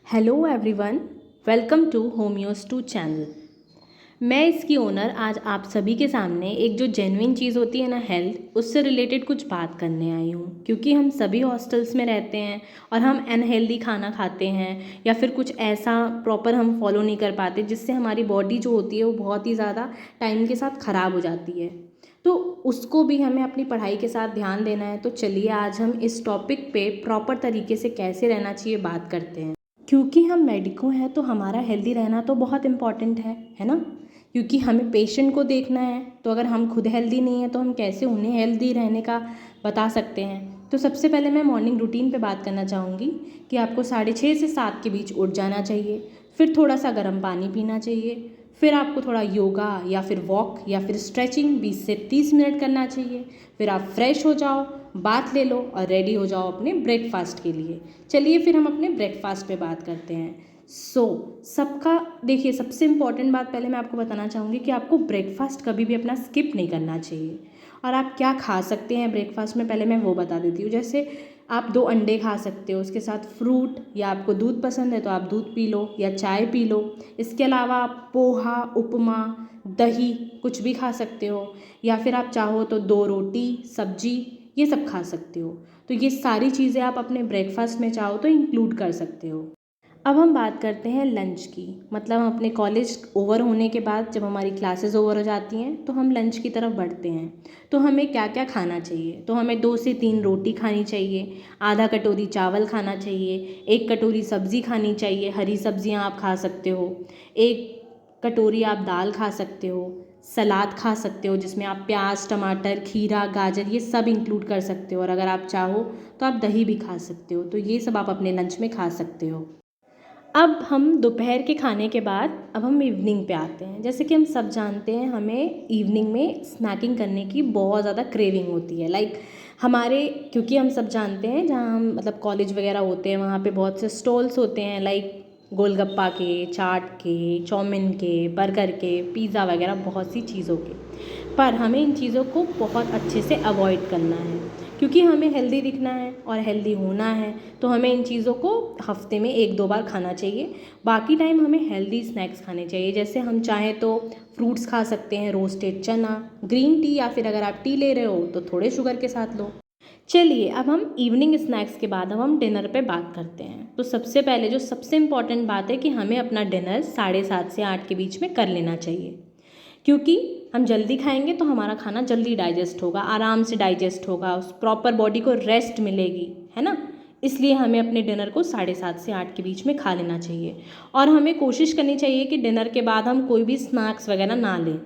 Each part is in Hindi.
हेलो एवरीवन, वेलकम टू होम्योस 2 चैनल। मैं इसकी ओनर आज आप सभी के सामने एक जो जेन्युइन चीज़ होती है ना हेल्थ, उससे रिलेटेड कुछ बात करने आई हूँ। क्योंकि हम सभी हॉस्टल्स में रहते हैं और हम अनहेल्दी खाना खाते हैं या फिर कुछ ऐसा प्रॉपर हम फॉलो नहीं कर पाते जिससे हमारी बॉडी जो होती है वो बहुत ही ज़्यादा टाइम के साथ ख़राब हो जाती है। तो उसको भी हमें अपनी पढ़ाई के साथ ध्यान देना है। तो चलिए आज हम इस टॉपिक पे प्रॉपर तरीके से कैसे रहना चाहिए बात करते हैं। क्योंकि हम मेडिको हैं तो हमारा हेल्दी रहना तो बहुत इम्पॉर्टेंट है ना। क्योंकि हमें पेशेंट को देखना है, तो अगर हम खुद हेल्दी नहीं हैं तो हम कैसे उन्हें हेल्दी रहने का बता सकते हैं। तो सबसे पहले मैं मॉर्निंग रूटीन पे बात करना चाहूँगी कि आपको 6:30 से 7 के बीच उठ जाना चाहिए। फिर थोड़ा सा गर्म पानी पीना चाहिए। फिर आपको थोड़ा योगा या फिर वॉक या फिर स्ट्रेचिंग 20 से 30 मिनट करना चाहिए। फिर आप फ्रेश हो जाओ, बाथ ले लो और रेडी हो जाओ अपने ब्रेकफास्ट के लिए। चलिए फिर हम अपने ब्रेकफास्ट पे बात करते हैं। सबका देखिए, सबसे इम्पॉर्टेंट बात पहले मैं आपको बताना चाहूँगी कि आपको ब्रेकफास्ट कभी भी अपना स्किप नहीं करना चाहिए। और आप क्या खा सकते हैं ब्रेकफास्ट में, पहले मैं वो बता देती हूँ। जैसे आप 2 अंडे खा सकते हो, उसके साथ फ्रूट, या आपको दूध पसंद है तो आप दूध पी लो या चाय पी लो। इसके अलावा आप पोहा, उपमा, दही कुछ भी खा सकते हो। या फिर आप चाहो तो 2 रोटी, सब्जी, ये सब खा सकते हो। तो ये सारी चीज़ें आप अपने ब्रेकफास्ट में चाहो तो इंक्लूड कर सकते हो। अब हम बात करते हैं लंच की। मतलब हम अपने कॉलेज ओवर होने के बाद जब हमारी क्लासेस ओवर हो जाती हैं तो हम लंच की तरफ बढ़ते हैं। तो हमें क्या क्या खाना चाहिए, तो हमें 2 से 3 रोटी खानी चाहिए, आधा कटोरी चावल खाना चाहिए, 1 कटोरी सब्ज़ी खानी चाहिए, हरी सब्जियां आप खा सकते हो, 1 कटोरी आप दाल खा सकते हो, सलाद खा सकते हो जिसमें आप प्याज, टमाटर, खीरा, गाजर ये सब इंक्लूड कर सकते हो। और अगर आप चाहो तो आप दही भी खा सकते हो। तो ये सब आप अपने लंच में खा सकते हो। अब हम दोपहर के खाने के बाद अब हम इवनिंग पे आते हैं। जैसे कि हम सब जानते हैं हमें इवनिंग में स्नैकिंग करने की बहुत ज़्यादा क्रेविंग होती है। हमारे, क्योंकि हम सब जानते हैं जहाँ हम मतलब कॉलेज वगैरह होते हैं वहाँ पे बहुत से स्टॉल्स होते हैं, गोलगप्पा के, चाट के, चाउमीन के, बर्गर के, पिज़्ज़ा वगैरह बहुत सी चीज़ों के। पर हमें इन चीज़ों को बहुत अच्छे से अवॉइड करना है। क्योंकि हमें हेल्दी दिखना है और हेल्दी होना है तो हमें इन चीज़ों को हफ्ते में 1-2 बार खाना चाहिए। बाकी टाइम हमें हेल्दी स्नैक्स खाने चाहिए। जैसे हम चाहें तो फ्रूट्स खा सकते हैं, रोस्टेड चना, ग्रीन टी, या फिर अगर आप टी ले रहे हो तो थोड़े शुगर के साथ लो। चलिए अब हम इवनिंग स्नैक्स के बाद अब हम डिनर पे बात करते हैं। तो सबसे पहले जो सबसे इम्पॉर्टेंट बात है कि हमें अपना डिनर 7:30 से 8 के बीच में कर लेना चाहिए। क्योंकि हम जल्दी खाएंगे तो हमारा खाना जल्दी डाइजेस्ट होगा, आराम से डाइजेस्ट होगा, उस प्रॉपर बॉडी को रेस्ट मिलेगी, है ना। इसलिए हमें अपने डिनर को 7:30 से 8 के बीच में खा लेना चाहिए। और हमें कोशिश करनी चाहिए कि डिनर के बाद हम कोई भी स्नैक्स वगैरह ना लें।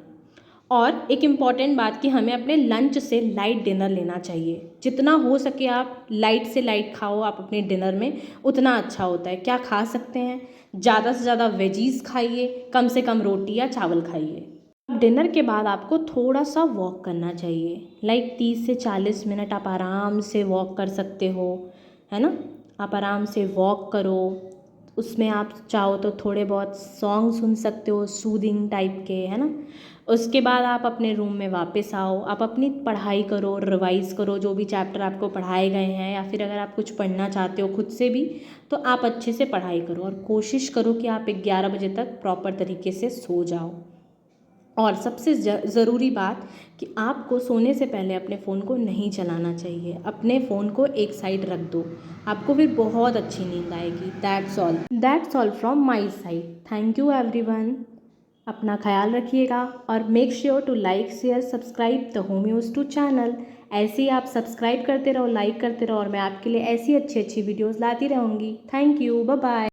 और एक इम्पॉर्टेंट बात कि हमें अपने लंच से लाइट डिनर लेना चाहिए। जितना हो सके आप लाइट से लाइट खाओ आप अपने डिनर में, उतना अच्छा होता है। क्या खा सकते हैं, ज़्यादा से ज़्यादा वेजीज़ खाइए, कम से कम रोटी या चावल खाइए। डिनर के बाद आपको थोड़ा सा वॉक करना चाहिए। 30 से 40 मिनट आप आराम से वॉक कर सकते हो, है ना। आप आराम से वॉक करो। उसमें आप चाहो तो थोड़े बहुत सॉन्ग सुन सकते हो, सूदिंग टाइप के, है ना। उसके बाद आप अपने रूम में वापस आओ, आप अपनी पढ़ाई करो, रिवाइज़ करो जो भी चैप्टर आपको पढ़ाए गए हैं, या फिर अगर आप कुछ पढ़ना चाहते हो खुद से भी तो आप अच्छे से पढ़ाई करो। और कोशिश करो कि आप 11 बजे तक प्रॉपर तरीके से सो जाओ। और सबसे ज़रूरी बात कि आपको सोने से पहले अपने फ़ोन को नहीं चलाना चाहिए। अपने फ़ोन को एक साइड रख दो, आपको फिर बहुत अच्छी नींद आएगी। That's all from my side. Thank you everyone. अपना ख्याल रखिएगा और make sure to like, share, subscribe the होम्योस 2 चैनल। ऐसे ही आप सब्सक्राइब करते रहो, लाइक करते रहो, और मैं आपके लिए ऐसी अच्छी अच्छी वीडियोज़ लाती रहूँगी। Thank you, bye bye.